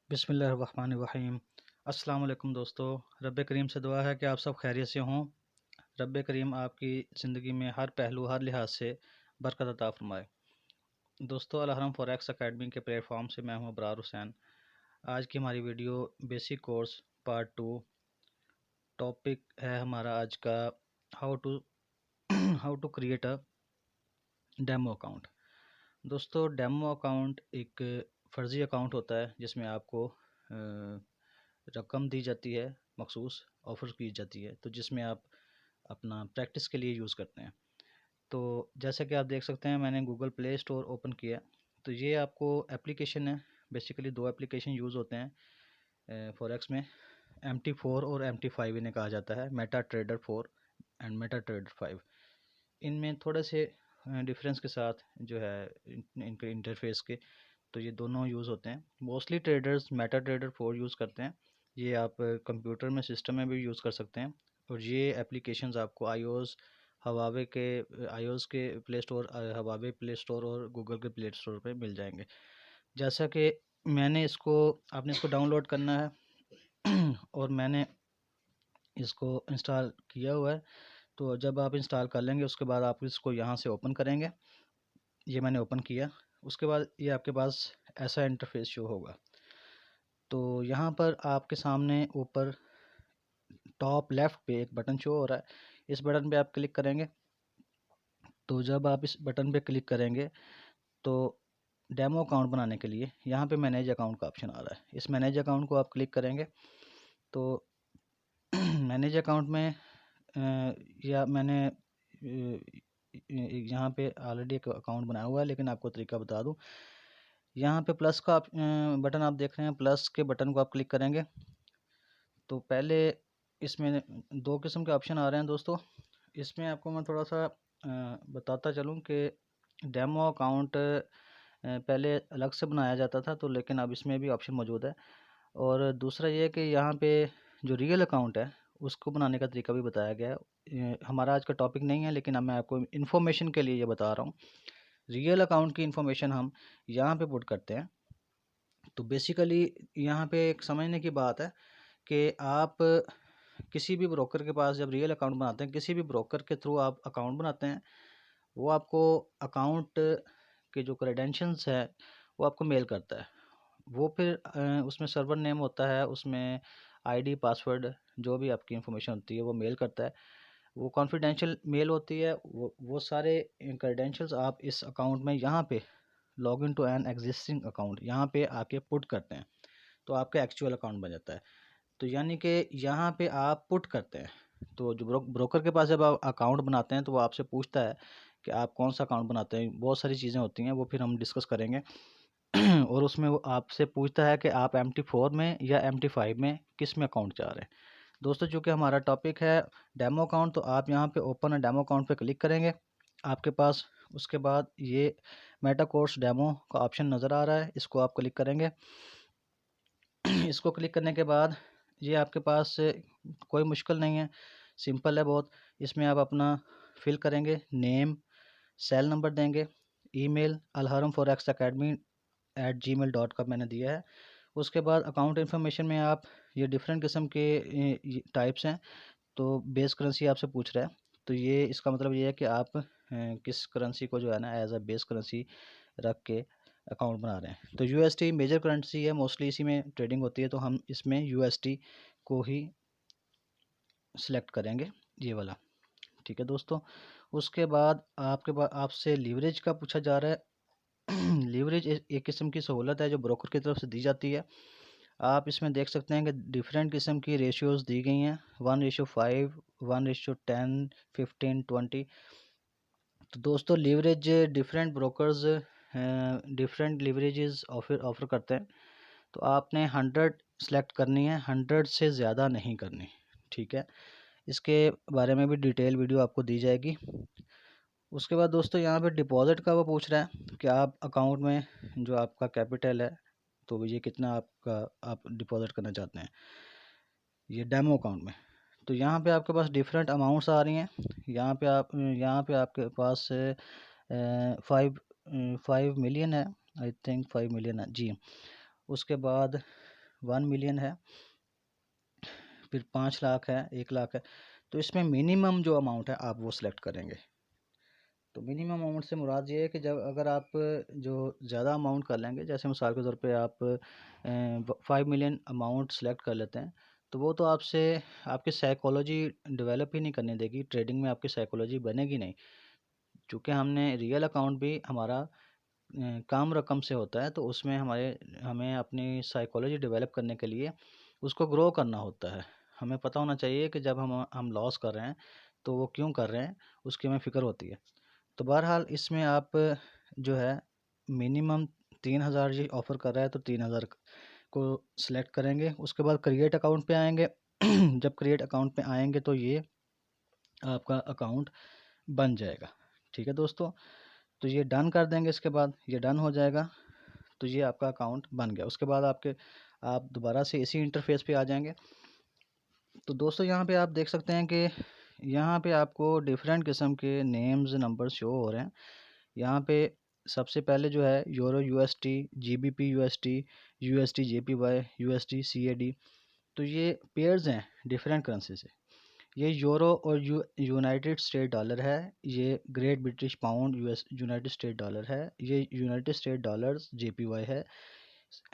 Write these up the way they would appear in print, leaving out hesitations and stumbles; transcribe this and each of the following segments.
बिस्मिल्लाहिर्रहमानिर्रहीम। अस्सलाम वालेकुम दोस्तों। रब्बे करीम से दुआ है कि आप सब खैरियत से हों। रब्बे करीम आपकी ज़िंदगी में हर पहलू हर लिहाज से बरकत अता फरमाए। दोस्तों, अल हरम फॉरेक्स एकेडमी के प्लेटफॉर्म से मैं हूं अबरार हुसैन। आज की हमारी video basic course part 2। Topic है हमारा आज का how to how to create a demo account. दोस्तों, डेमो अकाउंट एक फ़र्ज़ी अकाउंट होता है जिसमें आपको रकम दी जाती है, मखसूस ऑफ़र की जाती है, तो जिसमें आप अपना प्रैक्टिस के लिए यूज़ करते हैं। तो जैसा कि आप देख सकते हैं, मैंने गूगल प्ले स्टोर ओपन किया। तो ये आपको एप्लीकेशन है। बेसिकली दो एप्लीकेशन यूज़ होते हैं फॉरेक्स में। MT4 और MT5 इन्हें कहा जाता है, Meta trader 4 and Meta trader 5। इनमें थोड़े से डिफरेंस के साथ जो है इनके इंटरफेस के, तो ये दोनों यूज़ होते हैं। Mostly traders Meta trader 4 use करते हैं। ये आप कंप्यूटर में सिस्टम में भी यूज़ कर सकते हैं। और ये एप्लीकेशंस आपको आईओएस के play store, Huawei play store और गूगल के प्ले स्टोर पे मिल जाएंगे। जैसा कि आपने इसको डाउनलोड करना है और मैंने इसको इंस्टॉल किया हुआ है। तो जब आप इंस्टॉल कर लेंगे उसके बाद आप इसको यहाँ से ओपन करेंगे। ये मैंने ओपन किया। उसके बाद ये आपके पास ऐसा इंटरफेस शो होगा। तो यहाँ पर आपके सामने ऊपर टॉप लेफ़्ट पे एक बटन शो हो रहा है। इस बटन पे आप क्लिक करेंगे। तो जब आप इस बटन पे क्लिक करेंगे तो डेमो अकाउंट बनाने के लिए यहाँ पे मैनेज अकाउंट का ऑप्शन आ रहा है। इस मैनेज अकाउंट को आप क्लिक करेंगे तो मैनेज अकाउंट में या मैंने यहाँ पे ऑलरेडी एक अकाउंट बनाया हुआ है, लेकिन आपको तरीका बता दूँ। यहाँ पे प्लस का बटन आप देख रहे हैं। प्लस के बटन को आप क्लिक करेंगे तो पहले इसमें दो किस्म के ऑप्शन आ रहे हैं दोस्तों। इसमें आपको मैं थोड़ा सा बताता चलूँ कि डेमो अकाउंट पहले अलग से बनाया जाता था, तो लेकिन अब इसमें भी ऑप्शन मौजूद है। और दूसरा ये कि यहाँ पे जो रियल अकाउंट है उसको बनाने का तरीका भी बताया गया है। हमारा आज का टॉपिक नहीं है, लेकिन अब मैं आपको इन्फॉर्मेशन के लिए ये बता रहा हूँ। रियल अकाउंट की इन्फॉर्मेशन हम यहाँ पे पुट करते हैं। तो बेसिकली यहाँ पे एक समझने की बात है कि आप किसी भी ब्रोकर के पास जब रियल अकाउंट बनाते हैं, किसी भी ब्रोकर के थ्रू आप अकाउंट बनाते हैं, वो आपको अकाउंट के जो क्रेडेंशियल्स है वो आपको मेल करता है। वो फिर उसमें सर्वर नेम होता है, उसमें आईडी पासवर्ड जो भी आपकी इन्फॉर्मेशन होती है वो मेल करता है। वो कॉन्फिडेंशियल मेल होती है। वो सारे क्रेडेंशियल्स आप इस अकाउंट में यहाँ पे log in to an existing account यहाँ पे आके पुट करते हैं, तो आपका एक्चुअल अकाउंट बन जाता है। तो यानी कि यहाँ पे आप पुट करते हैं। तो जो ब्रोकर के पास जब आप अकाउंट बनाते हैं तो वो आपसे पूछता है कि आप कौन सा अकाउंट बनाते हैं। बहुत सारी चीज़ें होती हैं, वो फिर हम डिस्कस करेंगे। और उसमें वो आपसे पूछता है कि आप MT4 में या MT5 में किस में अकाउंट चाह रहे हैं। दोस्तों, चूँकि हमारा टॉपिक है डेमो अकाउंट, तो आप यहाँ पे ओपन अ डेमो अकाउंट पे क्लिक करेंगे आपके पास। उसके बाद ये मेटा कोर्स डेमो का ऑप्शन नज़र आ रहा है, इसको आप क्लिक करेंगे। इसको क्लिक करने के बाद ये आपके पास कोई मुश्किल नहीं है, सिंपल है बहुत। इसमें आप अपना फिल करेंगे, नेम, सेल नंबर देंगे, ईमेल alharmforexacademy@gmail.com मैंने दिया है। उसके बाद अकाउंट इन्फॉर्मेशन में आप ये डिफरेंट किस्म के टाइप्स हैं। तो बेस करेंसी आपसे पूछ रहा है, तो ये इसका मतलब ये है कि आप किस करेंसी को जो है ना एज अ बेस करेंसी रख के अकाउंट बना रहे हैं। तो USD मेजर करेंसी है, मोस्टली इसी में ट्रेडिंग होती है, तो हम इसमें USD को ही सिलेक्ट करेंगे, ये वाला। ठीक है दोस्तों। उसके बाद आपसे लीवरेज का पूछा जा रहा है। लीवरेज एक किस्म की सहूलत है जो ब्रोकर की तरफ से दी जाती है। आप इसमें देख सकते हैं कि डिफरेंट किस्म की रेशियोज़ दी गई हैं, 1:5, 1:10, 15, 20। तो दोस्तों, leverage different brokers different leverages offer करते हैं। तो आपने 100 सेलेक्ट करनी है, 100 से ज़्यादा नहीं करनी। ठीक है, इसके बारे में भी डिटेल वीडियो आपको दी जाएगी। उसके बाद दोस्तों, यहाँ पे डिपॉज़िट का वो पूछ रहा है कि आप अकाउंट में जो आपका कैपिटल है, तो ये कितना आप डिपॉज़िट करना चाहते हैं ये डेमो अकाउंट में। तो यहाँ पे आपके पास डिफरेंट अमाउंट्स आ रही हैं। यहाँ पे आपके पास 5 मिलियन है, आई थिंक 5 मिलियन है जी। उसके बाद 1 मिलियन है, फिर 5 लाख है, 1 लाख है। तो इसमें मिनिमम जो अमाउंट है आप वो सिलेक्ट करेंगे। तो मिनिमम अमाउंट से मुराद ये है कि जब अगर आप जो ज़्यादा अमाउंट कर लेंगे, जैसे मिसाल के तौर पे आप 5 मिलियन अमाउंट सेलेक्ट कर लेते हैं, तो वो तो आपसे आपकी साइकोलॉजी डेवलप ही नहीं करने देगी, ट्रेडिंग में आपकी साइकोलॉजी बनेगी नहीं। चूँकि हमने रियल अकाउंट भी हमारा कम रकम से होता है, तो उसमें हमें अपनी साइकोलॉजी डेवलप करने के लिए उसको ग्रो करना होता है। हमें पता होना चाहिए कि जब हम लॉस कर रहे हैं तो वो क्यों कर रहे हैं, उसकी हमें फ़िक्र होती है। तो बहरहाल इसमें आप जो है मिनिमम 3000 ये ऑफ़र कर रहा है, तो 3000 को सिलेक्ट करेंगे। उसके बाद क्रिएट अकाउंट पे आएंगे। जब क्रिएट अकाउंट पे आएंगे तो ये आपका अकाउंट बन जाएगा। ठीक है दोस्तों, तो ये डन कर देंगे। इसके बाद ये डन हो जाएगा, तो ये आपका अकाउंट बन गया। उसके बाद आप दोबारा से इसी इंटरफेस पे आ जाएंगे। तो दोस्तों यहाँ पे आप देख सकते हैं कि यहाँ पे आपको डिफरेंट किस्म के नेम्स नंबर शो हो रहे हैं। यहाँ पे सबसे पहले जो है euro UST, GBP UST, UST JPY, UST CAD, तो ये पेयर्स हैं डिफरेंट करेंसी से। ये यूरो और यूनाइटेड स्टेट डॉलर है, ये great British pound United state dollar है, ये यूनाइटेड स्टेट डॉलर्स जेपीवाई है,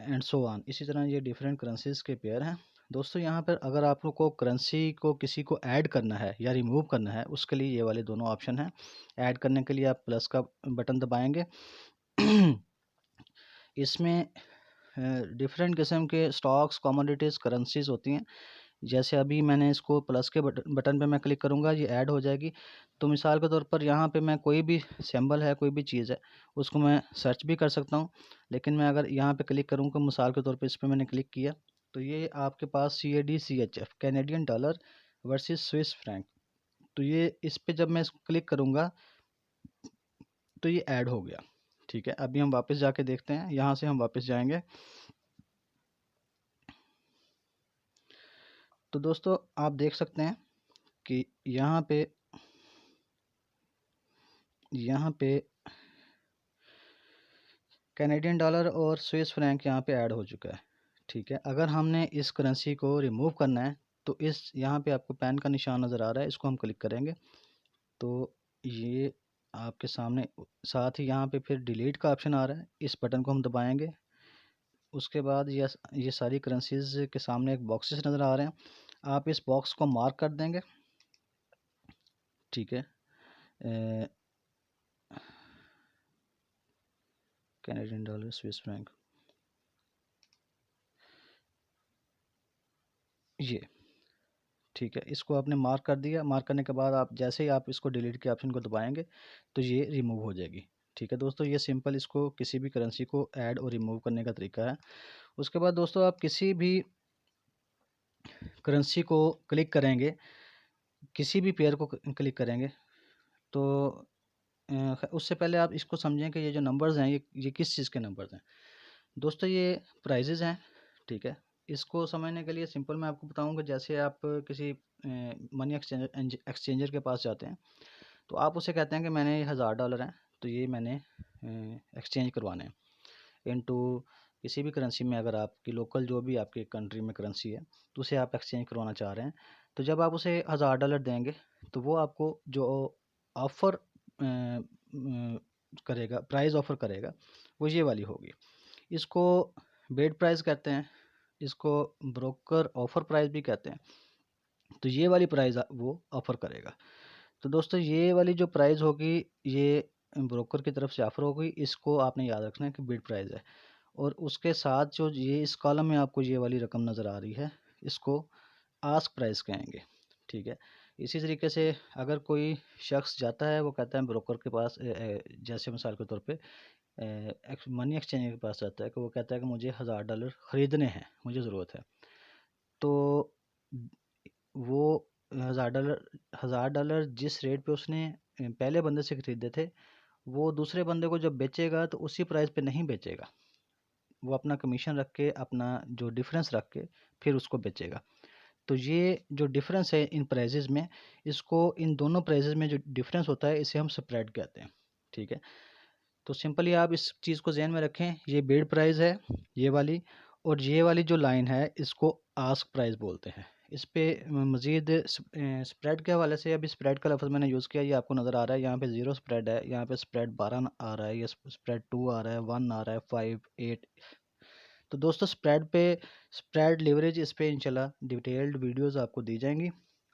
एंड सो ऑन। इसी तरह ये डिफरेंट करेंसीज के पेयर हैं। दोस्तों यहाँ पर अगर आप लोग को करेंसी को किसी को ऐड करना है या रिमूव करना है, उसके लिए ये वाले दोनों ऑप्शन हैं। ऐड करने के लिए आप प्लस का बटन दबाएंगे। इसमें डिफरेंट किस्म के स्टॉक्स, कमोडिटीज़, करेंसीज होती हैं। जैसे अभी मैंने इसको प्लस के बटन पे मैं क्लिक करूँगा, ये ऐड हो जाएगी। तो मिसाल के तौर पर यहाँ पे मैं कोई भी सिंबल है, कोई भी चीज़ है, उसको मैं सर्च भी कर सकता हूँ। लेकिन मैं अगर यहाँ पे क्लिक करूँगा, मिसाल के तौर पे इस पर मैंने क्लिक किया, तो ये आपके पास CAD CHF Canadian dollar versus Swiss franc, तो ये इस पर जब मैं क्लिक करूँगा तो ये ऐड हो गया। ठीक है, अभी हम वापस जाके देखते हैं। यहाँ से हम वापस जाएंगे। तो दोस्तों आप देख सकते हैं कि यहाँ पे कैनेडियन डॉलर और स्विस फ्रैंक यहाँ पे ऐड हो चुका है। ठीक है, अगर हमने इस करेंसी को रिमूव करना है तो यहाँ पे आपको पेन का निशान नज़र आ रहा है, इसको हम क्लिक करेंगे तो ये आपके सामने, साथ ही यहाँ पे फिर डिलीट का ऑप्शन आ रहा है, इस बटन को हम दबाएंगे। उसके बाद ये सारी करेंसीज के सामने एक बॉक्सेस नज़र आ रहे हैं, आप इस बॉक्स को मार्क कर देंगे। ठीक है, कैनेडियन डॉलर, स्विस फ्रैंक, ये ठीक है, इसको आपने मार्क कर दिया। मार्क करने के बाद आप जैसे ही आप इसको डिलीट के ऑप्शन को दबाएंगे तो ये रिमूव हो जाएगी। ठीक है दोस्तों, ये सिंपल इसको किसी भी करेंसी को ऐड और रिमूव करने का तरीका है। उसके बाद दोस्तों आप किसी भी करेंसी को क्लिक करेंगे, किसी भी पेयर को क्लिक करेंगे, तो उससे पहले आप इसको समझें कि ये जो नंबर्स हैं ये किस चीज़ के नंबर्स हैं। दोस्तों ये प्राइजेज़ हैं। ठीक है, इसको समझने के लिए सिंपल मैं आपको बताऊंगा। जैसे आप किसी मनी एक्सचेंजर के पास जाते हैं, तो आप उसे कहते हैं कि मैंने $1000 हैं, तो ये मैंने एक्सचेंज करवाने हैं इनटू किसी भी करेंसी में। अगर आपकी लोकल जो भी आपके कंट्री में करेंसी है, तो उसे आप एक्सचेंज करवाना चाह रहे हैं, तो जब आप उसे $1000 देंगे तो वो आपको जो ऑफ़र करेगा, प्राइस ऑफ़र करेगा, वो ये वाली होगी। इसको बेड प्राइस कहते हैं, इसको ब्रोकर ऑफ़र प्राइस भी कहते हैं। तो ये वाली प्राइस वो ऑफ़र करेगा। तो दोस्तों ये वाली जो प्राइस होगी, ये ब्रोकर की तरफ से ऑफ़र होगी, इसको आपने याद रखना है कि बिड प्राइस है। और उसके साथ जो ये इस कॉलम में आपको ये वाली रकम नज़र आ रही है, इसको आस्क प्राइस कहेंगे। ठीक है, इसी तरीके से अगर कोई शख्स जाता है, वो कहता है ब्रोकर के पास, जैसे मिसाल के तौर पे मनी एक्सचेंजर के पास जाता है, कि वो कहता है कि मुझे $1000 ख़रीदने हैं, मुझे ज़रूरत है, तो वो $1000 जिस रेट पे उसने पहले बंदे से ख़रीदे थे, वो दूसरे बंदे को जब बेचेगा तो उसी प्राइस पे नहीं बेचेगा, वो अपना कमीशन रख के, अपना जो डिफरेंस रख के फिर उसको बेचेगा। तो ये जो डिफरेंस है इन प्राइजेज़ में, इसको इन दोनों प्राइजेज़ में जो डिफरेंस होता है, इसे हम स्प्रेड कहते हैं। ठीक है, तो सिंपली आप इस चीज़ को ज़हन में रखें, ये बिड प्राइस है ये वाली, और ये वाली जो लाइन है इसको आस्क प्राइस बोलते हैं। इस पे मज़ीद स्प्रेड के हवाले से, अभी स्प्रेड का लफ्ज़ मैंने यूज़ किया, ये आपको नज़र आ रहा है, यहाँ पे 0 स्प्रेड है, यहाँ पे स्प्रेड 12 आ रहा है, ये स्प्रेड 2 आ रहा है, 1 आ रहा है, 5, 8। तो दोस्तों स्प्रेड पे, स्प्रेड लिवरेज, इस पे इंशाल्लाह डिटेल्ड वीडियोस आपको दी जाएंगी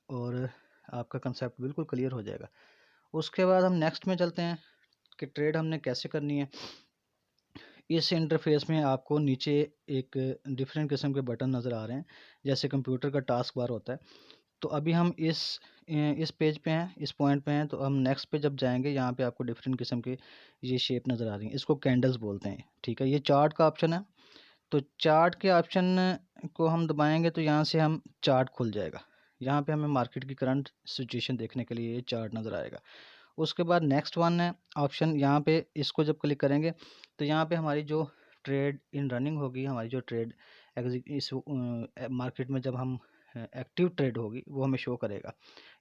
और आपका कंसेप्ट बिल्कुल क्लियर हो जाएगा। उसके बाद हम नेक्स्ट में चलते हैं कि ट्रेड हमने कैसे करनी है। इस इंटरफेस में आपको नीचे एक डिफरेंट किस्म के बटन नज़र आ रहे हैं, जैसे कंप्यूटर का टास्क बार होता है। तो अभी हम इस पेज पे हैं, इस पॉइंट पे हैं, तो हम नेक्स्ट पे जब जाएंगे यहाँ पे आपको डिफरेंट किस्म के ये शेप नज़र आ रही हैं, इसको कैंडल्स बोलते हैं। ठीक है, ये चार्ट का ऑप्शन है। तो चार्ट के ऑप्शन को हम दबाएंगे तो यहाँ से हम चार्ट खुल जाएगा। यहाँ पे हमें मार्केट की करंट सिचुएशन देखने के लिए ये चार्ट नज़र आएगा। उसके बाद नेक्स्ट वन है ऑप्शन, यहाँ पे इसको जब क्लिक करेंगे तो यहाँ पे हमारी जो ट्रेड इन रनिंग होगी, हमारी जो ट्रेड इस मार्केट में जब हम एक्टिव ट्रेड होगी वो हमें शो करेगा,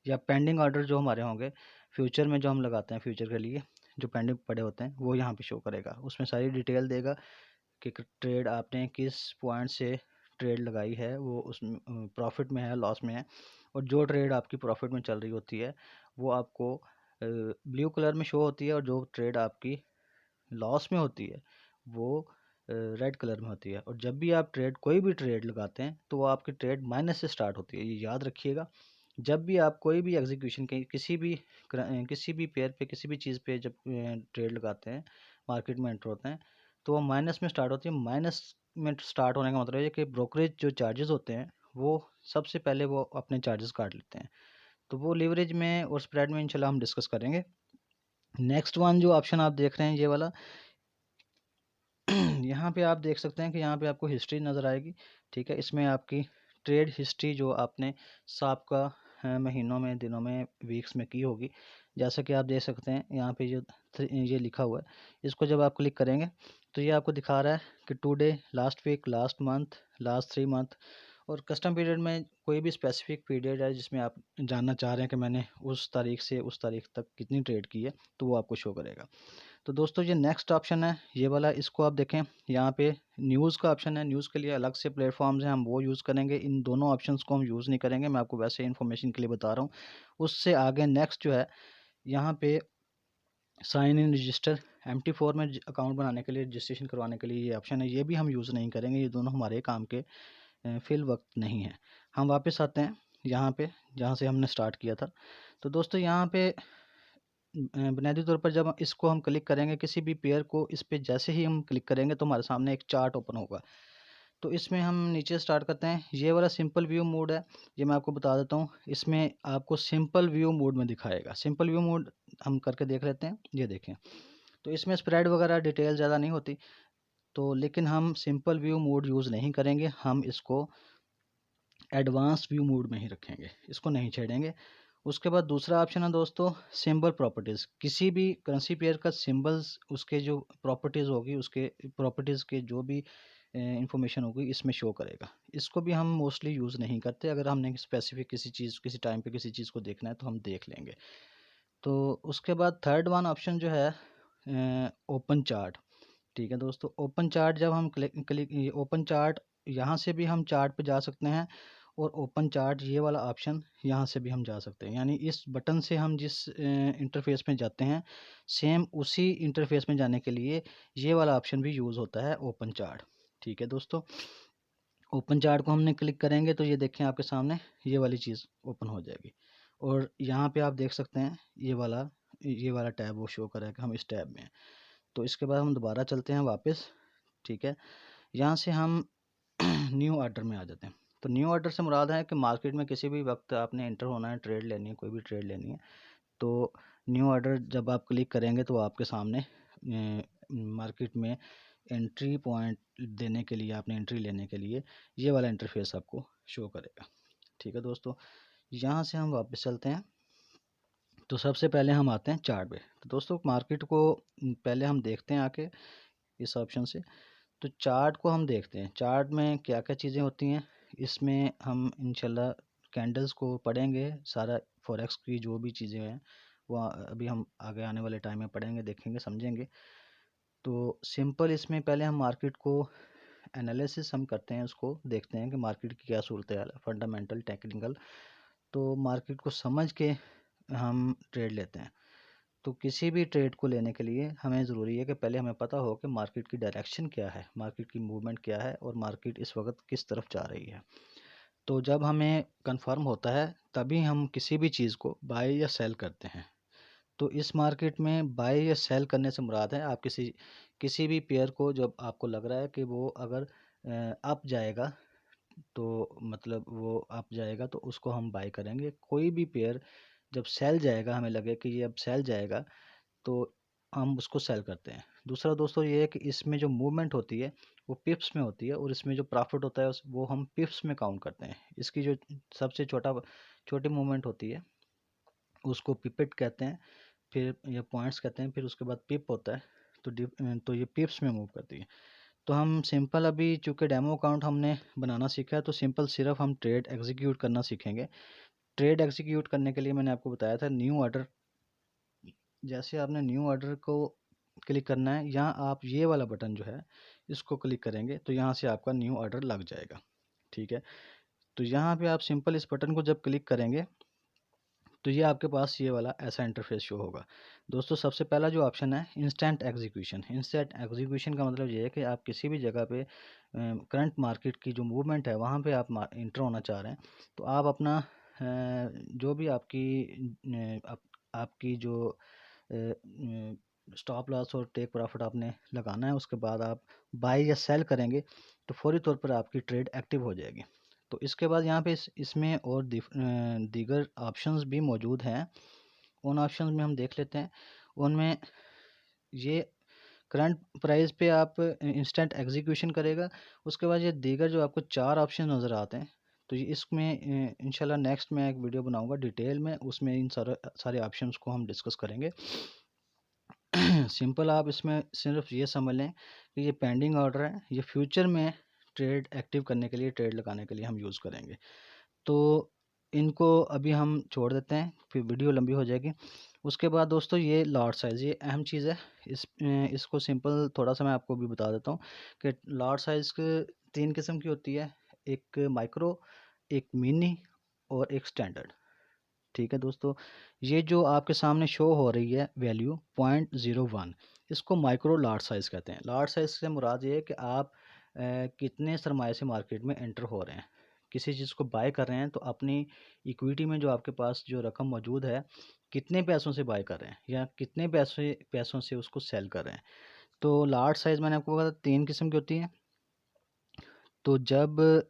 या पेंडिंग ऑर्डर जो हमारे होंगे फ्यूचर में, जो हम लगाते हैं फ्यूचर के लिए, जो पेंडिंग पड़े होते हैं वो यहाँ पे शो करेगा। उसमें सारी डिटेल देगा कि ट्रेड आपने किस पॉइंट से ट्रेड लगाई है, वो उसमें प्रॉफिट में है, लॉस में है। और जो ट्रेड आपकी प्रॉफिट में चल रही होती है वो आपको ब्लू कलर में शो होती है, और जो ट्रेड आपकी लॉस में होती है वो रेड कलर में होती है। और जब भी आप ट्रेड, कोई भी ट्रेड लगाते हैं तो वो आपकी ट्रेड माइनस से स्टार्ट होती है, ये याद रखिएगा। जब भी आप कोई भी एग्जीक्यूशन के किसी भी पेयर पे, किसी भी चीज़ पे जब ट्रेड लगाते हैं, मार्केट में एंटर होते हैं, तो वो माइनस में स्टार्ट होती है। माइनस में स्टार्ट होने का मतलब है कि ब्रोकरेज जो चार्जेस होते हैं वो सबसे पहले वो अपने चार्जेस काट लेते हैं। तो वो लीवरेज में और स्प्रेड में इंशाल्लाह हम डिस्कस करेंगे। नेक्स्ट वन जो ऑप्शन आप देख रहे हैं ये वाला, यहाँ पे आप देख सकते हैं कि यहाँ पे आपको हिस्ट्री नज़र आएगी। ठीक है, इसमें आपकी ट्रेड हिस्ट्री जो आपने साबका महीनों में, दिनों में, वीक्स में की होगी, जैसा कि आप देख सकते हैं यहाँ पे जो ये लिखा हुआ है, इसको जब आप क्लिक करेंगे तो ये आपको दिखा रहा है कि today, last week, last month, last 3 month. और कस्टम पीरियड में कोई भी स्पेसिफिक पीरियड है जिसमें आप जानना चाह रहे हैं कि मैंने उस तारीख से उस तारीख तक कितनी ट्रेड की है, तो वो आपको शो करेगा। तो दोस्तों ये नेक्स्ट ऑप्शन है ये वाला, इसको आप देखें, यहाँ पे न्यूज़ का ऑप्शन है। न्यूज़ के लिए अलग से प्लेटफॉर्म्स हैं, हम वो यूज़ करेंगे। इन दोनों ऑप्शंस को हम यूज़ नहीं करेंगे, मैं आपको वैसे इन्फॉर्मेशन के लिए बता रहा हूँ। उससे आगे नेक्स्ट जो है, यहाँ पे साइन इन रजिस्टर, MT4 में अकाउंट बनाने के लिए, रजिस्ट्रेशन करवाने के लिए ये ऑप्शन है, ये भी हम यूज़ नहीं करेंगे। ये दोनों हमारे काम के फिल वक्त नहीं है। हम वापस आते हैं यहाँ पे जहाँ से हमने स्टार्ट किया था। तो दोस्तों यहाँ पे बुनियादी तौर पर जब इसको हम क्लिक करेंगे, किसी भी पेयर को, इस पे जैसे ही हम क्लिक करेंगे तो हमारे सामने एक चार्ट ओपन होगा। तो इसमें हम नीचे स्टार्ट करते हैं। ये वाला सिंपल व्यू मोड है, ये मैं आपको बता देता हूँ। इसमें आपको सिंपल व्यू मोड में दिखाएगा। सिंपल व्यू मोड हम करके देख लेते हैं, ये देखें। तो इसमें स्प्रेड वगैरह डिटेल ज़्यादा नहीं होती, तो लेकिन हम सिंपल व्यू मोड यूज़ नहीं करेंगे, हम इसको एडवांस व्यू मोड में ही रखेंगे, इसको नहीं छेड़ेंगे। उसके बाद दूसरा ऑप्शन है दोस्तों, सिंबल प्रॉपर्टीज़। किसी भी करेंसी पेयर का सिंबल्स, उसके जो प्रॉपर्टीज़ होगी, उसके प्रॉपर्टीज़ के जो भी इंफॉर्मेशन होगी इसमें शो करेगा। इसको भी हम मोस्टली यूज़ नहीं करते। अगर हमने स्पेसिफिक किसी चीज़, किसी टाइम पे किसी चीज़ को देखना है तो हम देख लेंगे। तो उसके बाद थर्ड वन ऑप्शन जो है, ओपन चार्ट। ठीक है दोस्तों, ओपन चार्ट जब हम क्लिक क्लिक ओपन चार्ट, यहाँ से भी हम चार्ट पे जा सकते हैं, और ओपन चार्ट ये वाला ऑप्शन यहाँ से भी हम जा सकते हैं। यानी इस बटन से हम जिस इंटरफेस में जाते हैं, सेम उसी इंटरफेस में जाने के लिए ये वाला ऑप्शन भी यूज़ होता है, ओपन चार्ट। ठीक है दोस्तों, ओपन चार्ट को हमने क्लिक करेंगे तो ये देखें आपके सामने ये वाली चीज़ ओपन हो जाएगी। और यहाँ पे आप देख सकते हैं ये वाला टैब वो शो करेगा, हम इस टैब में हैं। तो इसके बाद हम दोबारा चलते हैं वापस। ठीक है, यहाँ से हम न्यू ऑर्डर में आ जाते हैं। तो न्यू ऑर्डर से मुराद है कि मार्केट में किसी भी वक्त आपने एंटर होना है, ट्रेड लेनी है, कोई भी ट्रेड लेनी है, तो न्यू ऑर्डर जब आप क्लिक करेंगे तो आपके सामने मार्केट में एंट्री पॉइंट देने के लिए, आपने एंट्री लेने के लिए ये वाला इंटरफेस आपको शो करेगा। ठीक है दोस्तों, यहाँ से हम वापस चलते हैं। तो सबसे पहले हम आते हैं चार्ट पे। तो दोस्तों मार्केट को पहले हम देखते हैं आके इस ऑप्शन से। तो चार्ट को हम देखते हैं, चार्ट में क्या क्या चीज़ें होती हैं। इसमें हम इंशाल्लाह कैंडल्स को पढ़ेंगे, सारा फॉरेक्स की जो भी चीज़ें हैं वो अभी हम आगे आने वाले टाइम में पढ़ेंगे, देखेंगे, समझेंगे। तो सिंपल इसमें पहले हम मार्केट को एनालिसिस हम करते हैं, उसको देखते हैं कि मार्केट की क्या सूरत हाल है, फंडामेंटल टेक्निकल। तो मार्केट को समझ के हम ट्रेड लेते हैं। तो किसी भी ट्रेड को लेने के लिए हमें ज़रूरी है कि पहले हमें पता हो कि मार्केट की डायरेक्शन क्या है, मार्केट की मूवमेंट क्या है और मार्केट इस वक्त किस तरफ जा रही है। तो जब हमें कंफर्म होता है तभी हम किसी भी चीज़ को बाय या सेल करते हैं। तो इस मार्केट में बाय या सेल करने से मुराद है, आप किसी किसी भी पेयर को जब आपको लग रहा है कि वो अगर अप जाएगा, तो मतलब वो अप जाएगा तो उसको हम बाय करेंगे। कोई भी पेयर जब सेल जाएगा, हमें लगे कि ये अब सेल जाएगा, तो हम उसको सेल करते हैं। दूसरा दोस्तों ये है कि इसमें जो मूवमेंट होती है वो पिप्स में होती है, और इसमें जो प्रॉफिट होता है वो हम पिप्स में काउंट करते हैं। इसकी जो सबसे छोटी मूवमेंट होती है उसको पिपेट कहते हैं, फिर ये पॉइंट्स कहते हैं, फिर उसके बाद पिप होता है। तो ये पिप्स में मूव करती है। तो हम सिंपल अभी चूँकि डेमो अकाउंट हमने बनाना सीखा है, तो सिंपल सिर्फ हम ट्रेड एग्जीक्यूट करना सीखेंगे। ट्रेड एग्जीक्यूट करने के लिए मैंने आपको बताया था न्यू ऑर्डर। जैसे आपने न्यू ऑर्डर को क्लिक करना है, यहाँ आप ये वाला बटन जो है इसको क्लिक करेंगे तो यहाँ से आपका न्यू ऑर्डर लग जाएगा। ठीक है, तो यहाँ पे आप सिंपल इस बटन को जब क्लिक करेंगे तो ये आपके पास ये वाला ऐसा इंटरफेस शो होगा। दोस्तों सबसे पहला जो ऑप्शन है इंस्टेंट एग्जीक्यूशन। इंस्टेंट एग्जीक्यूशन का मतलब ये है कि आप किसी भी जगह पे करंट मार्केट की जो मूवमेंट है वहाँ पे आप इंटर होना चाह रहे हैं, तो आप अपना जो भी आपकी जो स्टॉप लॉस और टेक प्रॉफिट आपने लगाना है, उसके बाद आप बाय या सेल करेंगे तो फौरी तौर पर आपकी ट्रेड एक्टिव हो जाएगी। तो इसके बाद यहाँ पे इसमें और दीगर ऑप्शंस भी मौजूद हैं। उन ऑप्शंस में हम देख लेते हैं। उनमें ये करंट प्राइस पे आप इंस्टेंट एग्जीक्यूशन करेगा। उसके बाद ये दीगर जो आपको 4 ऑप्शन नज़र आते हैं, तो ये इसमें इंशाल्लाह नेक्स्ट मैं एक वीडियो बनाऊंगा डिटेल में, उसमें इन सारे ऑप्शंस को हम डिस्कस करेंगे। सिंपल आप इसमें सिर्फ ये समझ लें कि ये पेंडिंग ऑर्डर है, ये फ्यूचर में ट्रेड एक्टिव करने के लिए, ट्रेड लगाने के लिए हम यूज़ करेंगे। तो इनको अभी हम छोड़ देते हैं, फिर वीडियो लंबी हो जाएगी। उसके बाद दोस्तों ये लॉट साइज़, ये अहम चीज़ है। इसको सिंपल थोड़ा सा मैं आपको भी बता देता हूँ कि लॉट साइज़ 3 किस्म की होती है, एक माइक्रो, एक मिनी और एक स्टैंडर्ड। ठीक है दोस्तों, ये जो आपके सामने शो हो रही है वैल्यू 0.01, इसको माइक्रो लार्ज साइज़ कहते हैं। लार्ज साइज़ से मुराद ये है कि आप कितने सरमाए से मार्केट में एंटर हो रहे हैं। किसी चीज़ को बाय कर रहे हैं तो अपनी इक्विटी में जो आपके पास जो रकम मौजूद है, कितने पैसों से बाय कर रहे हैं या कितने पैसों से उसको सेल कर रहे हैं। तो लार्ज साइज़ मैंने आपको बताया 3 किस्म की होती हैं। तो जब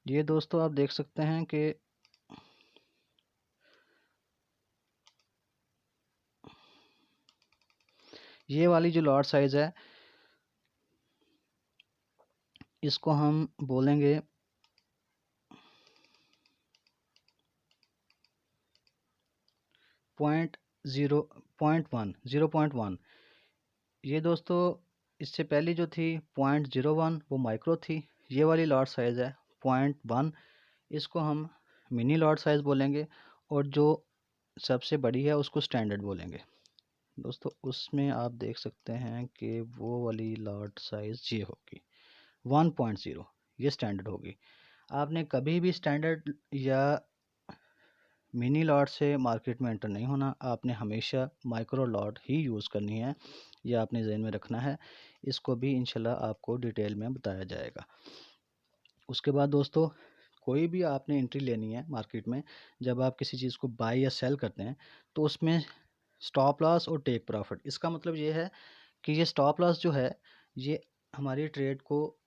ये दोस्तों आप देख सकते हैं कि ये वाली जो लॉट साइज़ है इसको हम बोलेंगे 0.1। ये दोस्तों इससे पहले जो थी 0.01 वो माइक्रो थी। ये वाली लॉट साइज़ है 0.1, इसको हम मिनी लॉट साइज़ बोलेंगे, और जो सबसे बड़ी है उसको स्टैंडर्ड बोलेंगे। दोस्तों उसमें आप देख सकते हैं कि वो वाली लॉट साइज़ ये होगी 1.0, ये स्टैंडर्ड होगी। आपने कभी भी स्टैंडर्ड या मिनी लॉट से मार्केट में एंटर नहीं होना, आपने हमेशा माइक्रो लॉट ही यूज़ करनी है, यह आपने जहन में रखना है। इसको भी इंशाल्लाह आपको डिटेल में बताया जाएगा। उसके बाद दोस्तों कोई भी आपने एंट्री लेनी है मार्केट में, जब आप किसी चीज़ को बाय या सेल करते हैं तो उसमें स्टॉप लॉस और टेक प्रॉफिट, इसका मतलब ये है कि ये स्टॉप लॉस जो है ये हमारी ट्रेड को,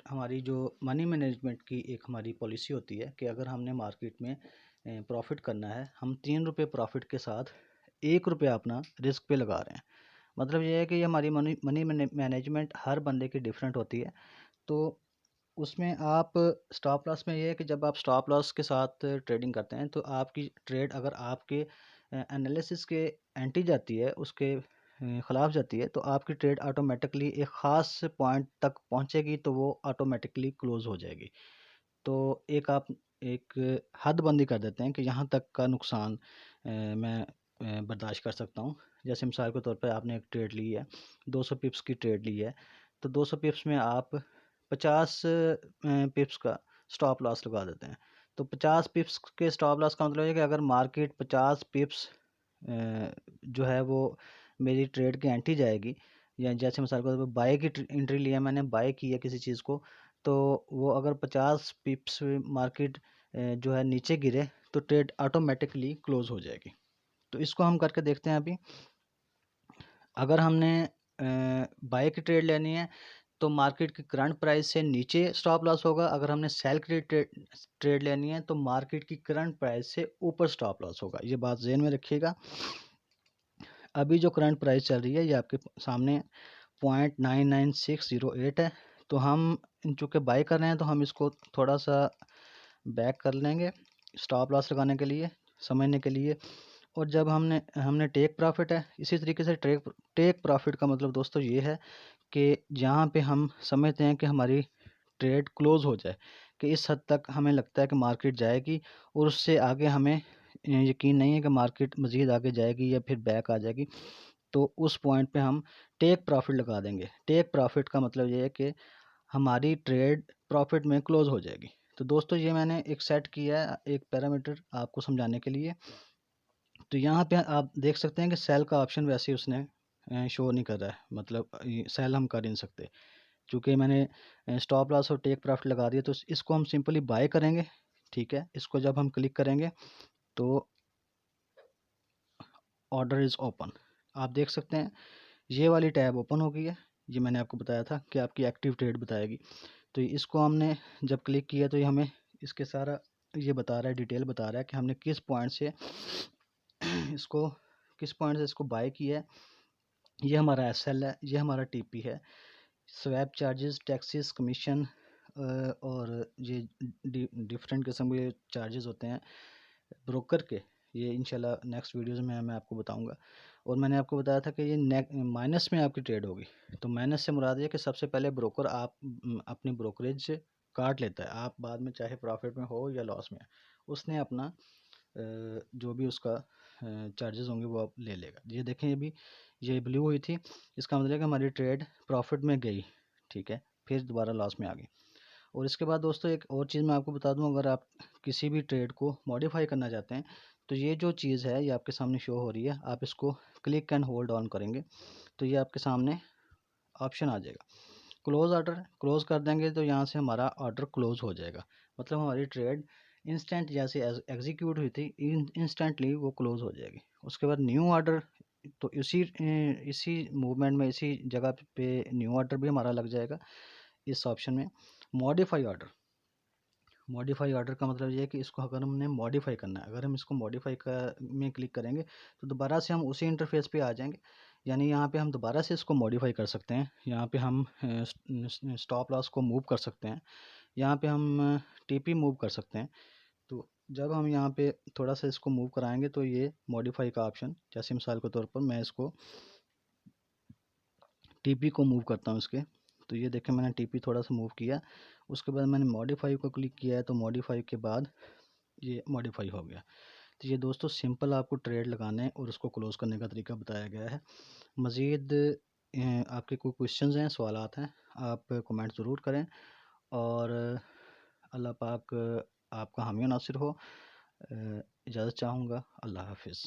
हमारी जो मनी मैनेजमेंट की एक हमारी पॉलिसी होती है कि अगर हमने मार्केट में प्रॉफिट करना है, हम 3 रुपये प्रॉफिट के साथ 1 रुपया अपना रिस्क पे लगा रहे हैं। मतलब ये है कि ये हमारी मनी मैनेजमेंट हर बंदे की डिफरेंट होती है। तो उसमें आप स्टॉप लॉस में ये है कि जब आप स्टॉप लॉस के साथ ट्रेडिंग करते हैं तो आपकी ट्रेड अगर आपके एनालिसिस के एंटी जाती है, उसके ख़िलाफ़ जाती है, तो आपकी ट्रेड ऑटोमेटिकली एक ख़ास पॉइंट तक पहुंचेगी तो वो ऑटोमेटिकली क्लोज़ हो जाएगी। तो एक आप एक हदबंदी कर देते हैं कि यहाँ तक का नुकसान मैं बर्दाश्त कर सकता हूँ। जैसे मिसाल के तौर पे आपने एक ट्रेड ली है, 200 पिप्स की ट्रेड ली है, तो 200 पिप्स में आप 50 पिप्स का स्टॉप लॉस लगा देते हैं। तो 50 पिप्स के स्टॉप लॉस का मतलब है कि अगर मार्केट 50 पिप्स जो है वो मेरी ट्रेड की एंटी जाएगी, या जैसे मिसाल के तौर पे बाय की एंट्री लिया मैंने, बाय की है किसी चीज़ को, तो वो अगर 50 पिप्स मार्केट जो है नीचे गिरे तो ट्रेड ऑटोमेटिकली क्लोज हो जाएगी। तो इसको हम करके देखते हैं अभी। अगर हमने बाय की ट्रेड लेनी है तो मार्केट की करंट प्राइस से नीचे स्टॉप लॉस होगा। अगर हमने सेल की ट्रेड लेनी है तो मार्केट की करंट प्राइस से ऊपर स्टॉप लॉस होगा। ये बात ज़हन में रखिएगा। अभी जो करंट प्राइस चल रही है ये आपके सामने 0.99608 है। तो हम चूँकि बाय कर रहे हैं तो हम इसको थोड़ा सा बैक कर लेंगे स्टॉप लॉस लगाने के लिए, समझने के लिए। और जब हमने हमने टेक प्रॉफिट है, इसी तरीके से टेक प्रॉफिट का मतलब दोस्तों ये है कि जहाँ पे हम समझते हैं कि हमारी ट्रेड क्लोज हो जाए, कि इस हद तक हमें लगता है कि मार्केट जाएगी और उससे आगे हमें यकीन नहीं है कि मार्केट मज़ीद आगे जाएगी या फिर बैक आ जाएगी, तो उस पॉइंट पे हम टेक प्रॉफिट लगा देंगे। टेक प्रॉफिट का मतलब ये है कि हमारी ट्रेड प्रॉफिट में क्लोज हो जाएगी। तो दोस्तों ये मैंने एक सेट किया है, एक पैरामीटर आपको समझाने के लिए। तो यहाँ पे आप देख सकते हैं कि सेल का ऑप्शन वैसे ही उसने शो नहीं कर रहा है, मतलब सेल हम कर ही नहीं सकते क्योंकि मैंने स्टॉप लॉस और टेक प्रॉफिट लगा दिया। तो इसको हम सिंपली बाय करेंगे, ठीक है। इसको जब हम क्लिक करेंगे तो ऑर्डर इज़ ओपन, आप देख सकते हैं ये वाली टैब ओपन हो गई है। ये मैंने आपको बताया था कि आपकी एक्टिव ट्रेड बताएगी। तो इसको हमने जब क्लिक किया तो ये हमें इसके सारा ये बता रहा है, डिटेल बता रहा है कि हमने किस पॉइंट से इसको बाय किया है। ये हमारा एसएल है, ये हमारा टीपी है। स्वैप चार्जेस, टैक्सेस, कमीशन और ये डिफरेंट किस्म के चार्जेस होते हैं ब्रोकर के। ये इंशाल्लाह नेक्स्ट वीडियोस में मैं आपको बताऊंगा। और मैंने आपको बताया था कि ये माइनस में आपकी ट्रेड होगी। तो माइनस से मुराद ये कि सबसे पहले ब्रोकर अपनी ब्रोकरेज काट लेता है, आप बाद में चाहे प्रॉफिट में हो या लॉस में, उसने अपना जो भी उसका चार्जेस होंगे वो आप ले लेगा। ये देखें अभी ये ब्लू हुई थी, इसका मतलब है कि हमारी ट्रेड प्रॉफिट में गई, ठीक है, फिर दोबारा लॉस में आ गई। और इसके बाद दोस्तों एक और चीज़ मैं आपको बता दूं, अगर आप किसी भी ट्रेड को मॉडिफाई करना चाहते हैं तो ये जो चीज़ है ये आपके सामने शो हो रही है, आप इसको क्लिक एंड होल्ड ऑन करेंगे तो ये आपके सामने ऑप्शन आ जाएगा क्लोज ऑर्डर। क्लोज कर देंगे तो यहाँ से हमारा ऑर्डर क्लोज हो जाएगा, मतलब हमारी ट्रेड इंस्टेंट जैसे एग्जीक्यूट हुई थी इंस्टेंटली वो क्लोज हो जाएगी। उसके बाद न्यू ऑर्डर, तो इसी मूवमेंट में इसी जगह पे न्यू ऑर्डर भी हमारा लग जाएगा इस ऑप्शन में। मॉडिफाई ऑर्डर, मॉडिफाई ऑर्डर का मतलब ये है कि इसको अगर हमने मॉडिफाई करना है, अगर हम इसको मॉडिफाई का में क्लिक करेंगे तो दोबारा से हम उसी इंटरफेस पे आ जाएंगे। यानी यहाँ पे हम दोबारा से इसको मॉडिफाई कर सकते हैं। यहाँ पे हम स्टॉप लॉस को मूव कर सकते हैं, यहाँ पे हम टीपी मूव कर सकते हैं। तो जब हम यहाँ पे थोड़ा सा इसको मूव कराएंगे तो ये मॉडिफाई का ऑप्शन, जैसे मिसाल के तौर पर मैं इसको टीपी को मूव करता हूँ इसके, तो ये देखें मैंने टीपी थोड़ा सा मूव किया, उसके बाद मैंने मॉडिफाई को क्लिक किया है तो मॉडिफाई के बाद ये मॉडिफाई हो गया। तो ये दोस्तों सिंपल आपको ट्रेड लगाने और उसको क्लोज़ करने का तरीका बताया गया है। मज़ीद आपके कोई क्वेश्चंस हैं, सवालात हैं, आप कमेंट ज़रूर करें। और अल्लाह पाक आपका हामी नासिर हो। इजाज़त चाहूँगा। अल्लाह हाफ़िज़।